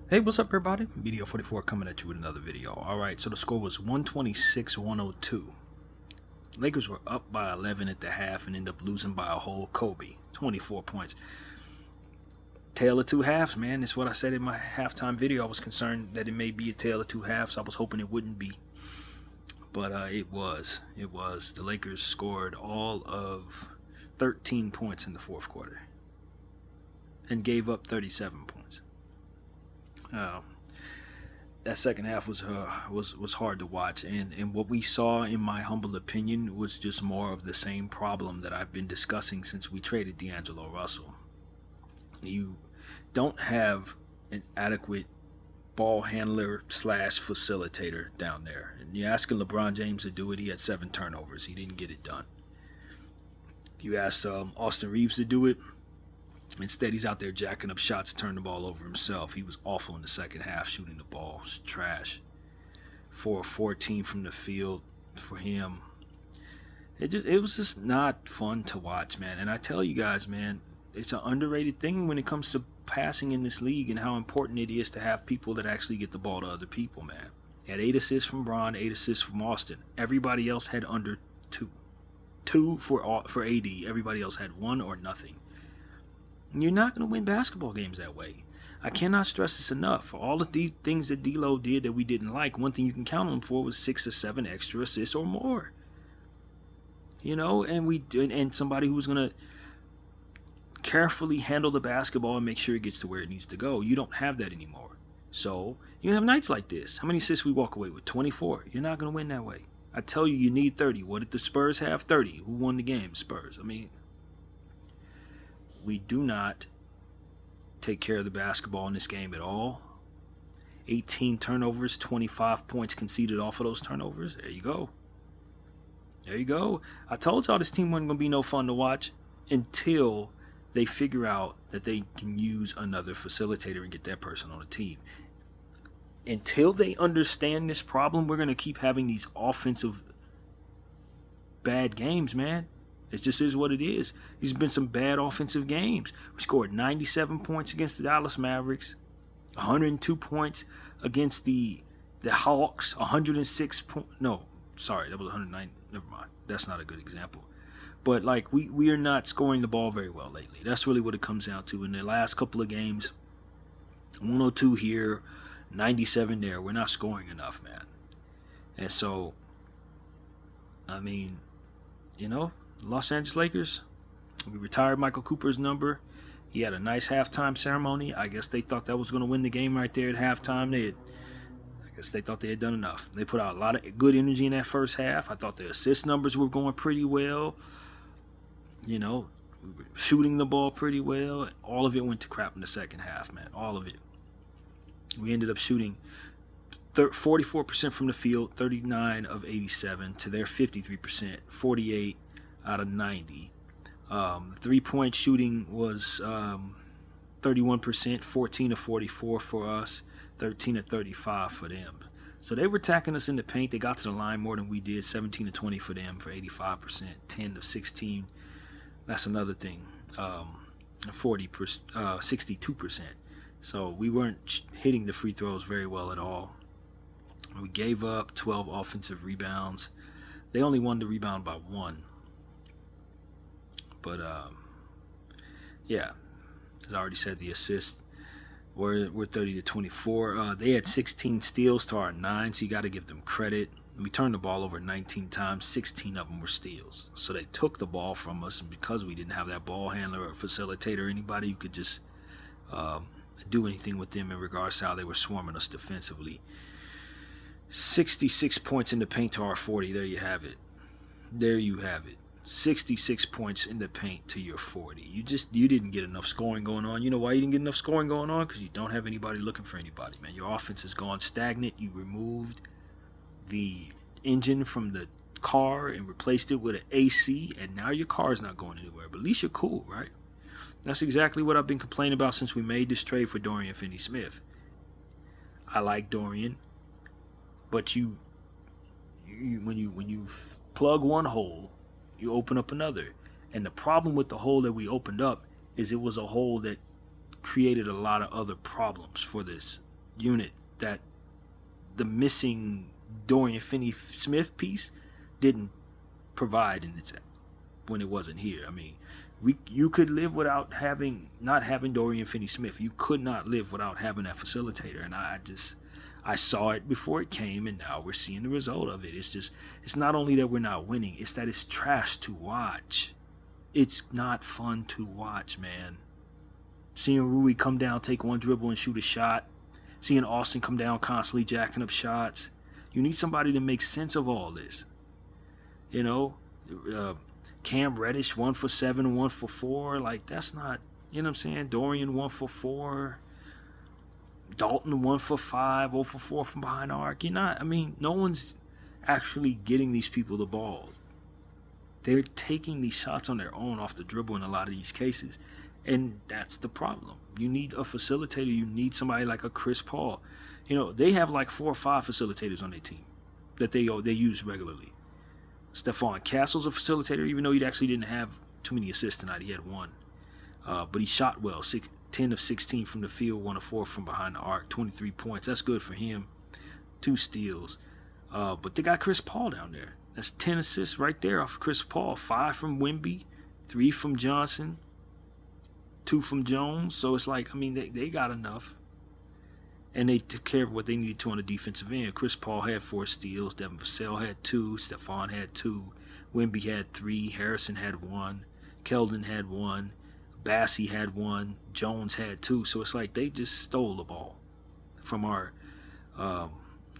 Hey, what's up, everybody? Media 44 coming at you with another video. All right, so the score was 126-102. Lakers were up by 11 at the half and ended up losing by a whole Kobe, 24 points. Tale of two halves, man. That's what I said in my halftime video. I was concerned that it may be a tale of two halves. I was hoping it wouldn't be, but it was. It was. The Lakers scored all of 13 points in the fourth quarter and gave up 37 points. That second half was hard to watch, and what we saw, in my humble opinion, was just more of the same problem that I've been discussing since we traded D'Angelo Russell. You don't have an adequate ball handler slash facilitator down there. And you're asking LeBron James to do it. He had 7 turnovers. He didn't get it done. You asked Austin Reeves to do it. Instead, he's out there jacking up shots, turning the ball over himself. He was awful in the second half, shooting the ball. It's trash. 4 of 14 from the field for him. It was just not fun to watch, man. And I tell you guys, man, it's an underrated thing when it comes to passing in this league and how important it is to have people that actually get the ball to other people, man. He had 8 assists from Bron, 8 assists from Austin. Everybody else had under 2. 2 for AD. Everybody else had 1 or nothing. You're not going to win basketball games that way. I cannot stress this enough. For all of the things that D'Lo did that we didn't like, one thing you can count on him for was 6 or 7 extra assists or more. You know, and somebody who's going to carefully handle the basketball and make sure it gets to where it needs to go. You don't have that anymore. So you have nights like this. How many assists we walk away with? 24. You're not going to win that way. I tell you, you need 30. What did the Spurs have? 30. Who won the game? Spurs. I mean, we do not take care of the basketball in this game at all. 18 turnovers, 25 points conceded off of those turnovers. There you go. There you go. I told y'all this team wasn't going to be no fun to watch until they figure out that they can use another facilitator and get that person on the team. Until they understand this problem, we're going to keep having these offensive bad games, man. It just is what it is. There's been some bad offensive games. We scored 97 points against the Dallas Mavericks, 102 points against the Hawks, 106 points. No, sorry, that was 109. Never mind. That's not a good example. But like we are not scoring the ball very well lately. That's really what it comes down to. In the last couple of games, 102 here, 97 there. We're not scoring enough, man. And so, I mean, you know, Los Angeles Lakers, we retired Michael Cooper's number. He had a nice halftime ceremony. I guess they thought that was going to win the game right there at halftime. I guess they thought they had done enough. They put out a lot of good energy in that first half. I thought the assist numbers were going pretty well. You know, we were shooting the ball pretty well. All of it went to crap in the second half, man. All of it. We ended up shooting 44% from the field, 39 of 87 to their 53%, 48 out of 90. Three-point shooting was 31%, 14 of 44 for us, 13 of 35 for them. So they were attacking us in the paint. They got to the line more than we did, 17 of 20 for them for 85%, 10 of 16. That's another thing, 62%. So we weren't hitting the free throws very well at all. We gave up 12 offensive rebounds. They only won the rebound by 1. But yeah, as I already said, the assists were 30 to 24. They had 16 steals to our 9, so you got to give them credit. We turned the ball over 19 times. 16 of them were steals. So they took the ball from us, and because we didn't have that ball handler or facilitator, anybody who could just do anything with them in regards to how they were swarming us defensively. 66 points in the paint to our 40. There you have it. There you have it. 66 points in the paint to your 40. You didn't get enough scoring going on. You know why you didn't get enough scoring going on? Because you don't have anybody looking for anybody, man. Your offense has gone stagnant. You removed the engine from the car and replaced it with an AC, and now your car is not going anywhere. But at least you're cool, right? That's exactly what I've been complaining about since we made this trade for Dorian Finney-Smith. I like Dorian, but when you plug one hole, you open up another. And the problem with the hole that we opened up is it was a hole that created a lot of other problems for this unit that the missing Dorian Finney-Smith piece didn't provide when it wasn't here. I mean, you could live without not having Dorian Finney-Smith. You could not live without having that facilitator, and I saw it before it came, and now we're seeing the result of it. It's not only that we're not winning, it's that it's trash to watch. It's not fun to watch, man. Seeing Rui come down, take one dribble, and shoot a shot. Seeing Austin come down, constantly jacking up shots. You need somebody to make sense of all this. You know, Cam Reddish 1 for 7, 1 for 4. Like, that's not, you know what I'm saying? Dorian 1 for 4. Dalton 1 for 5, 0 for 4 from behind the arc. No one's actually getting these people the ball. They're taking these shots on their own off the dribble in a lot of these cases. And that's the problem. You need a facilitator. You need somebody like a Chris Paul. They have like 4 or 5 facilitators on their team that they use regularly. Stephon Castle's a facilitator, even though he actually didn't have too many assists tonight. He had 1. But he shot well, 10 of 16 from the field, 1 of 4 from behind the arc, 23 points. That's good for him. 2 steals. But they got Chris Paul down there. That's 10 assists right there off of Chris Paul. 5 from Wemby, 3 from Johnson, 2 from Jones. So it's like, they got enough. And they took care of what they needed to on the defensive end. Chris Paul had 4 steals. Devin Vassell had 2. Stephon had 2. Wemby had 3. Harrison had 1. Keldon had 1. Bassey had 1. Jones had 2. So it's like they just stole the ball from our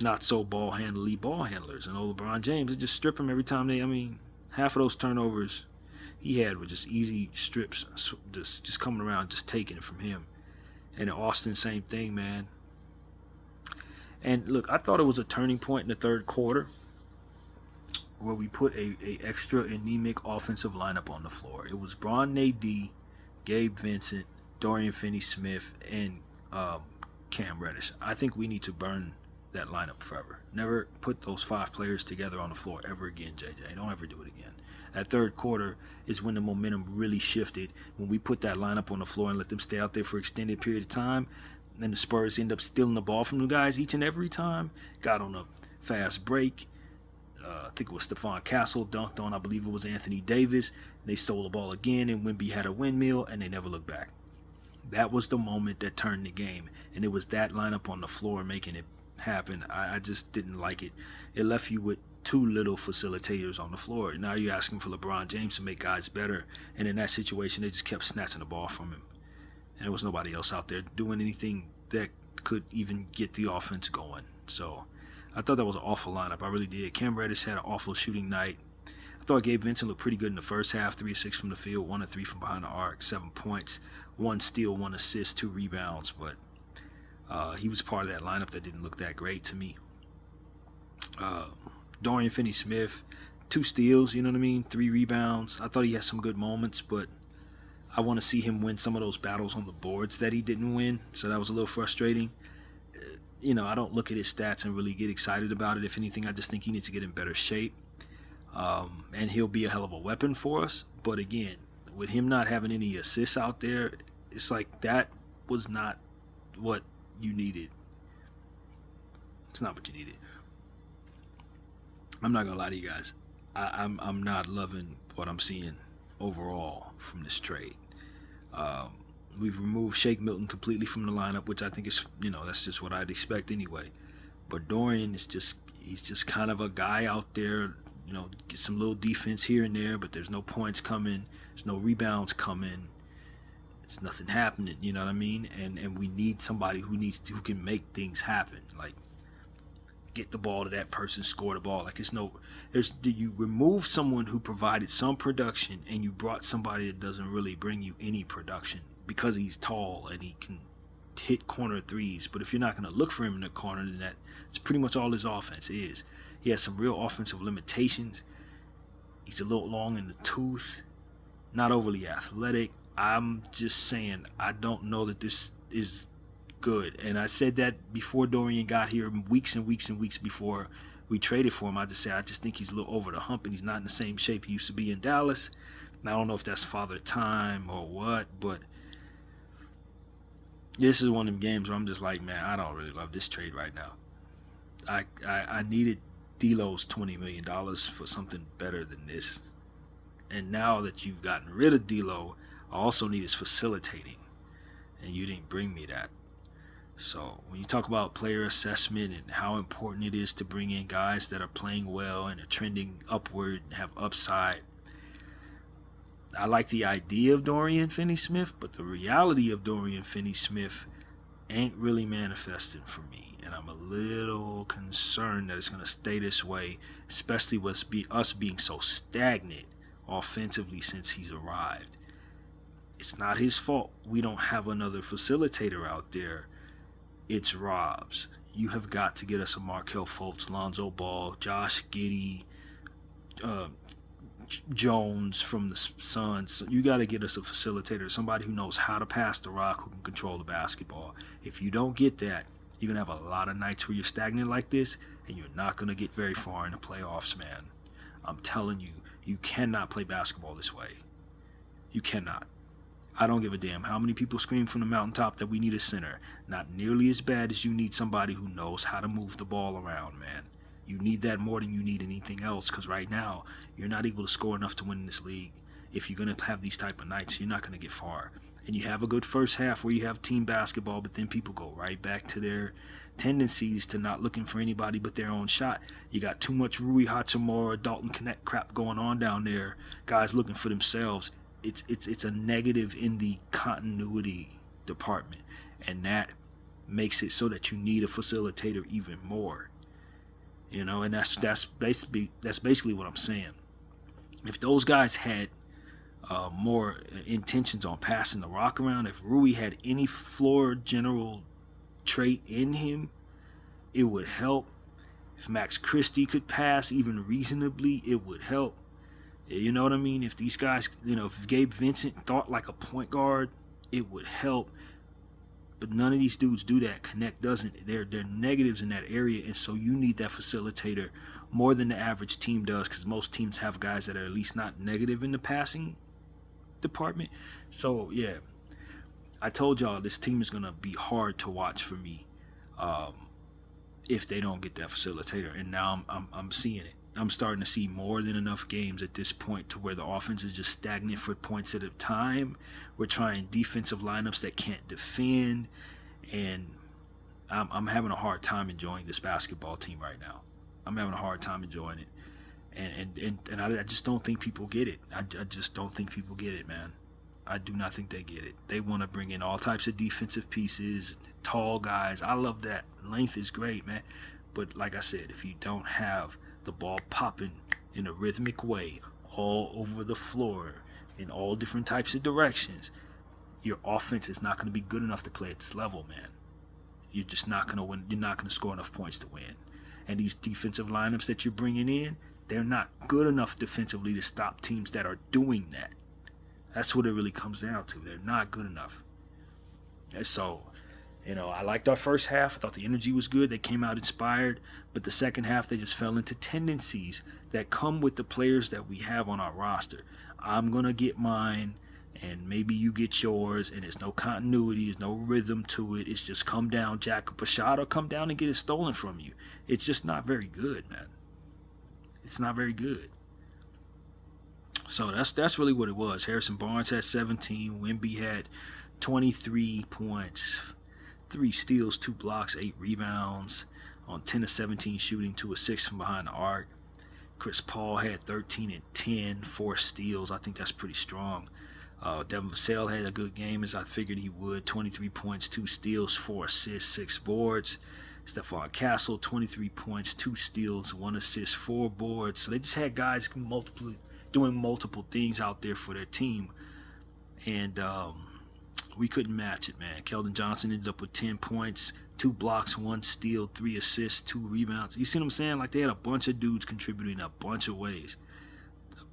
not so ball handlers. And old LeBron James, they just strip him every time half of those turnovers he had were just easy strips, just coming around, just taking it from him. And Austin, same thing, man. And look, I thought it was a turning point in the third quarter where we put a extra anemic offensive lineup on the floor. It was Bron AD, Gabe Vincent, Dorian Finney-Smith, and Cam Reddish. I think we need to burn that lineup forever. Never put those 5 players together on the floor ever again, JJ. Don't ever do it again. That third quarter is when the momentum really shifted. When we put that lineup on the floor and let them stay out there for an extended period of time, and the Spurs end up stealing the ball from the guys each and every time. Got on a fast break. I think it was Stephon Castle dunked on, I believe it was Anthony Davis. They stole the ball again, and Wemby had a windmill, and they never looked back. That was the moment that turned the game, and it was that lineup on the floor making it happen. I just didn't like it. It left you with too little facilitators on the floor. Now you're asking for LeBron James to make guys better, and in that situation, they just kept snatching the ball from him. And there was nobody else out there doing anything that could even get the offense going. So I thought that was an awful lineup. I really did. Cam Reddish had an awful shooting night. I thought Gabe Vincent looked pretty good in the first half. 3 of 6 from the field, 1 of 3 from behind the arc, 7 points, 1 steal, 1 assist, 2 rebounds. But he was part of that lineup that didn't look that great to me. Dorian Finney-Smith, 2 steals, 3 rebounds. I thought he had some good moments, but I want to see him win some of those battles on the boards that he didn't win, so that was a little frustrating. I don't look at his stats and really get excited about it. If anything, I just think he needs to get in better shape, and he'll be a hell of a weapon for us. But again, with him not having any assists out there, it's like that was not what you needed. It's not what you needed. I'm not gonna lie to you guys. I'm not loving what I'm seeing overall from this trade. We've removed Shake Milton completely from the lineup, which I think is, that's just what I'd expect anyway. But Dorian he's just kind of a guy out there, get some little defense here and there, but there's no points coming, there's no rebounds coming, it's nothing happening, you know what I mean? And we need somebody who can make things happen, like get the ball to that person, score the ball. Like you remove someone who provided some production and you brought somebody that doesn't really bring you any production because he's tall and he can hit corner threes. But if you're not going to look for him in the corner, then that's pretty much all his offense is. He has some real offensive limitations. He's a little long in the tooth, not overly athletic. I'm just saying, I don't know that this is good. And I said that before Dorian got here, weeks and weeks and weeks before we traded for him. I just think he's a little over the hump and he's not in the same shape he used to be in Dallas. And I don't know if that's father time or what, but This is one of them games where I'm just like, man, I don't really love this trade right now. I needed D'Lo's $20 million for something better than this. And now that you've gotten rid of D'Lo, I also need his facilitating, and you didn't bring me that. So when you talk about player assessment and how important it is to bring in guys that are playing well and are trending upward and have upside, I like the idea of Dorian Finney-Smith, but the reality of Dorian Finney-Smith ain't really manifesting for me, and I'm a little concerned that it's going to stay this way, especially with us being so stagnant offensively since he's arrived. It's not his fault we don't have another facilitator out there. It's Rob's. You have got to get us a Markelle Fultz, Lonzo Ball, Josh Giddey, uh, Jones from the Suns. You got to get us a facilitator, somebody who knows how to pass the rock, who can control the basketball. If you don't get that, you're going to have a lot of nights where you're stagnant like this, and you're not going to get very far in the playoffs, man. I'm telling you, you cannot play basketball this way. You cannot. I don't give a damn how many people scream from the mountaintop that we need a center. Not nearly as bad as you need somebody who knows how to move the ball around, man. You need that more than you need anything else, because right now you're not able to score enough to win this league. If you're going to have these type of nights, you're not going to get far. And you have a good first half where you have team basketball, but then people go right back to their tendencies to not looking for anybody but their own shot. You got too much Rui Hachimura, Dalton Connect crap going on down there. Guys looking for themselves. It's a negative in the continuity department, and that makes it so that you need a facilitator even more. And that's basically what I'm saying. If those guys had more intentions on passing the rock around, if Rui had any floor general trait in him, it would help. If Max Christie could pass even reasonably, it would help. You know what I mean? If these guys, if Gabe Vincent thought like a point guard, it would help. But none of these dudes do that. Connect doesn't. They're negatives in that area, and so you need that facilitator more than the average team does, because most teams have guys that are at least not negative in the passing department. So yeah, I told y'all this team is gonna be hard to watch for me if they don't get that facilitator, and now I'm seeing it. I'm starting to see more than enough games at this point to where the offense is just stagnant for points at a time. We're trying defensive lineups that can't defend, and I'm having a hard time enjoying this basketball team right now. I'm having a hard time enjoying it, and I just don't think people get it. I just don't think people get it, man. I do not think they get it. They want to bring in all types of defensive pieces, tall guys. I love that. Length is great, man. But like I said, if you don't have the ball popping in a rhythmic way all over the floor in all different types of directions, your offense is not going to be good enough to play at this level, man. You're just not going to win. You're not going to score enough points to win. And these defensive lineups that you're bringing in, they're not good enough defensively to stop teams that are doing that. That's what it really comes down to. They're not good enough. And so, I liked our first half. I thought the energy was good. They came out inspired. But the second half, they just fell into tendencies that come with the players that we have on our roster. I'm going to get mine, and maybe you get yours, and there's no continuity. There's no rhythm to it. It's just come down, jack up a shot, or come down and get it stolen from you. It's just not very good, man. It's not very good. So that's really what it was. Harrison Barnes had 17. Wemby had 23 points, 3 steals, 2 blocks, 8 rebounds on 10 of 17 shooting, 2 of 6 from behind the arc. Chris Paul had 13 and 10, 4 steals. I think that's pretty strong. Devin Vassell had a good game, as I figured he would. 23 points, 2 steals, 4 assists, 6 boards. Stephon Castle, 23 points, 2 steals, 1 assist, 4 boards. So they just had guys doing multiple things out there for their team. And we couldn't match it, man. Keldon Johnson ended up with 10 points, 2 blocks, 1 steal, 3 assists, 2 rebounds. You see what I'm saying? Like, they had a bunch of dudes contributing a bunch of ways.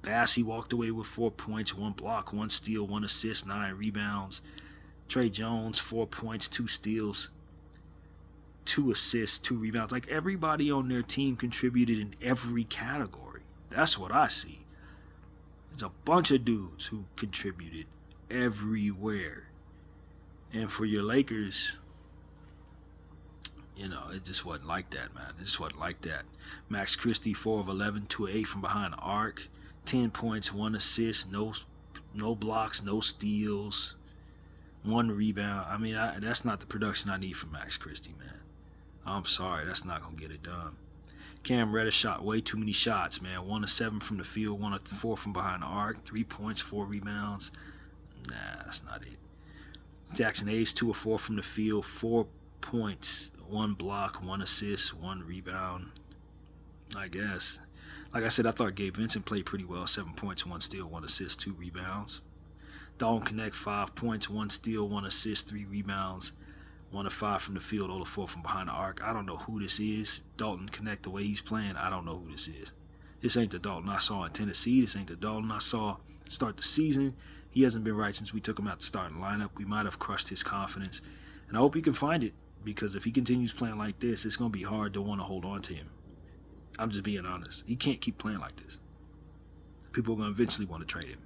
Bassey walked away with 4 points, 1 block, 1 steal, 1 assist, 9 rebounds. Trey Jones, 4 points, 2 steals, 2 assists, 2 rebounds. Like, everybody on their team contributed in every category. That's what I see. There's a bunch of dudes who contributed everywhere. And for your Lakers, it just wasn't like that, man. It just wasn't like that. Max Christie, 4 of 11, 2 of 8 from behind the arc, 10 points, 1 assist, no blocks, no steals, 1 rebound. I mean, that's not the production I need from Max Christie, man. I'm sorry, that's not gonna get it done. Cam Reddish shot way too many shots, man. 1 of 7 from the field, 1 of 4 from behind the arc, 3 points, 4 rebounds. Nah, that's not it. Jackson Hayes, 2 of 4 from the field, 4 points, 1 block, 1 assist, 1 rebound. I guess. Like I said, I thought Gabe Vincent played pretty well. 7 points, 1 steal, 1 assist, 2 rebounds. Dalton Connect, 5 points, 1 steal, 1 assist, 3 rebounds. 1 of 5 from the field, 0 of 4 from behind the arc. I don't know who this is. Dalton Connect, the way he's playing, I don't know who this is. This ain't the Dalton I saw in Tennessee. This ain't the Dalton I saw start the season. He hasn't been right since we took him out the starting lineup. We might have crushed his confidence. And I hope he can find it, because if he continues playing like this, it's going to be hard to want to hold on to him. I'm just being honest. He can't keep playing like this. People are going to eventually want to trade him.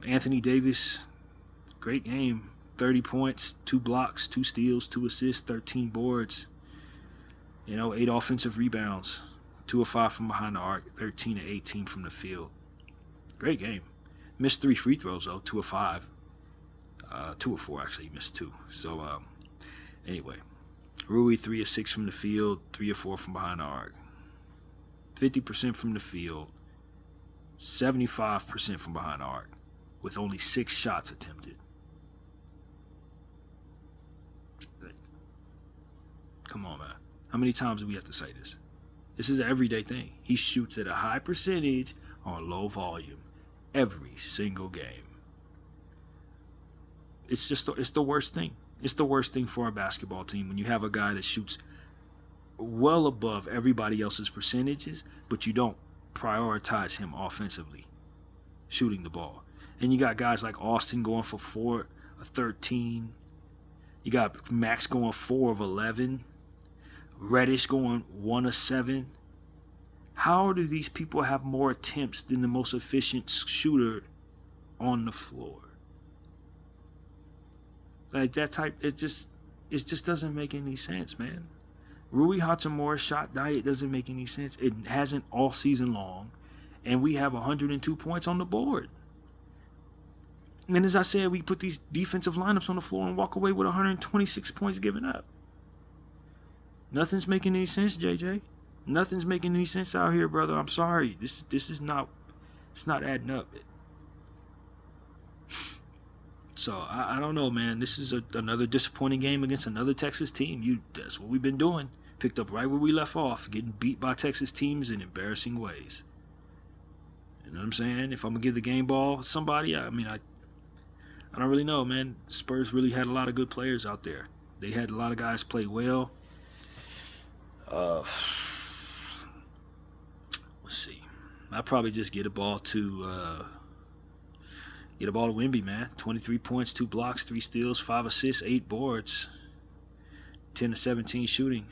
Anthony Davis, great game. 30 points, 2 blocks, 2 steals, 2 assists, 13 boards. 8 offensive rebounds. 2 of 5 from behind the arc, 13 of 18 from the field. Great game. Missed 3 free throws, though, 2 of 5. 2 of 4, actually, he missed 2. So, anyway. Rui, 3 of 6 from the field, 3 of 4 from behind the arc. 50% from the field, 75% from behind the arc, with only 6 shots attempted. Come on, man. How many times do we have to say this? This is an everyday thing. He shoots at a high percentage on low volume every single game. It's the worst thing. It's the worst thing for a basketball team when you have a guy that shoots well above everybody else's percentages, but you don't prioritize him offensively, shooting the ball. And you got guys like Austin going for 4 of 13. You got Max going 4 of 11. Reddish going 1 of 7. How do these people have more attempts than the most efficient shooter on the floor? Like that type, it just doesn't make any sense, man. Rui Hachimura's shot diet doesn't make any sense. It hasn't all season long, and we have 102 points on the board. And as I said, we put these defensive lineups on the floor and walk away with 126 points given up. Nothing's making any sense, JJ. Nothing's making any sense out here, brother. I'm sorry. This is not, it's not adding up. So I don't know, man. This is another disappointing game against another Texas team. That's what we've been doing. Picked up right where we left off, getting beat by Texas teams in embarrassing ways. You know what I'm saying? If I'm gonna give the game ball to somebody, I don't really know, man. The Spurs really had a lot of good players out there. They had a lot of guys play well. Let's see. I'd probably just get a ball to Wemby, man. 23 points, 2 blocks, 3 steals, 5 assists, 8 boards, 10 to 17 shooting.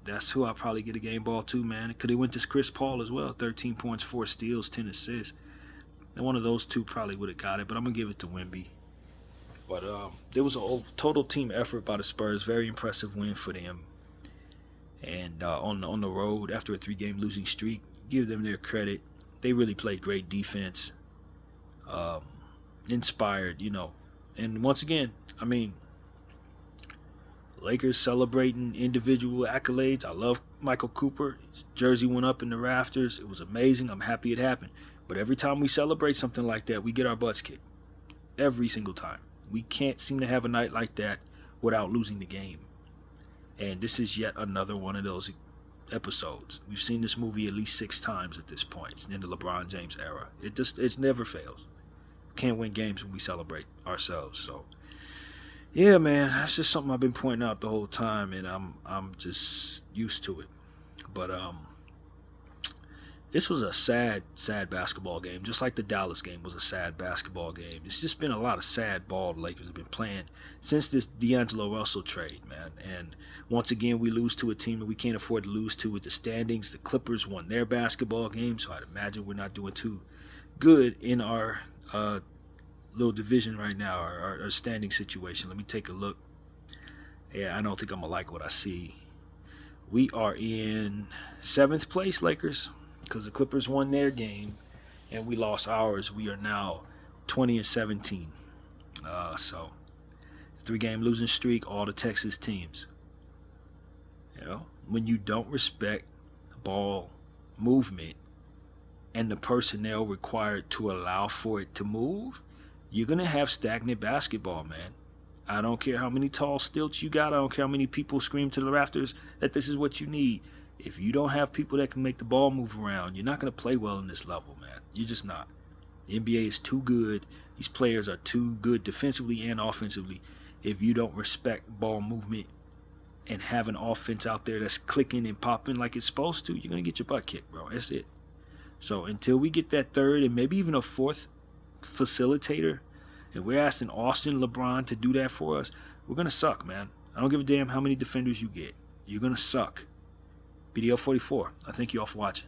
That's who I'll probably get a game ball to, man. It could have went to Chris Paul as well. 13 points, 4 steals, 10 assists. And one of those two probably would have got it, but I'm gonna give it to Wemby. But there was a total team effort by the Spurs. Very impressive win for them. And on the road, after a 3-game losing streak, give them their credit. They really played great defense. Inspired, And once again, Lakers celebrating individual accolades. I love Michael Cooper. His jersey went up in the rafters. It was amazing. I'm happy it happened. But every time we celebrate something like that, we get our butts kicked. Every single time. We can't seem to have a night like that without losing the game. And this is yet another one of those episodes. We've seen this movie at least 6 times at this point in the LeBron James era. It never fails. Can't win games when we celebrate ourselves. So, yeah, man, that's just something I've been pointing out the whole time, and I'm just used to it. But this was a sad basketball game, just like the Dallas game was a sad basketball game. It's just been a lot of sad ball the Lakers have been playing since this D'Angelo Russell trade, man. And once again, we lose to a team that we can't afford to lose to with the standings. The Clippers won their basketball game, so I'd imagine we're not doing too good in our little division right now, our standing situation. Let me take a look. Yeah, I don't think I'm gonna like what I see. We are in 7th place, Lakers, because the Clippers won their game and we lost ours. We are now 20-17. So 3-game losing streak, all the Texas teams. You know, when you don't respect ball movement and the personnel required to allow for it to move, you're gonna have stagnant basketball, man. I don't care how many tall stilts you got. I don't care how many people scream to the rafters that this is what you need. If you don't have people that can make the ball move around, you're not going to play well in this level, man. You're just not. The NBA is too good. These players are too good defensively and offensively. If you don't respect ball movement and have an offense out there that's clicking and popping like it's supposed to, you're going to get your butt kicked, bro. That's it. So until we get that third and maybe even a fourth facilitator, and we're asking Austin, LeBron to do that for us, we're going to suck, man. I don't give a damn how many defenders you get. You're going to suck. BDL 44. I thank you all for watching.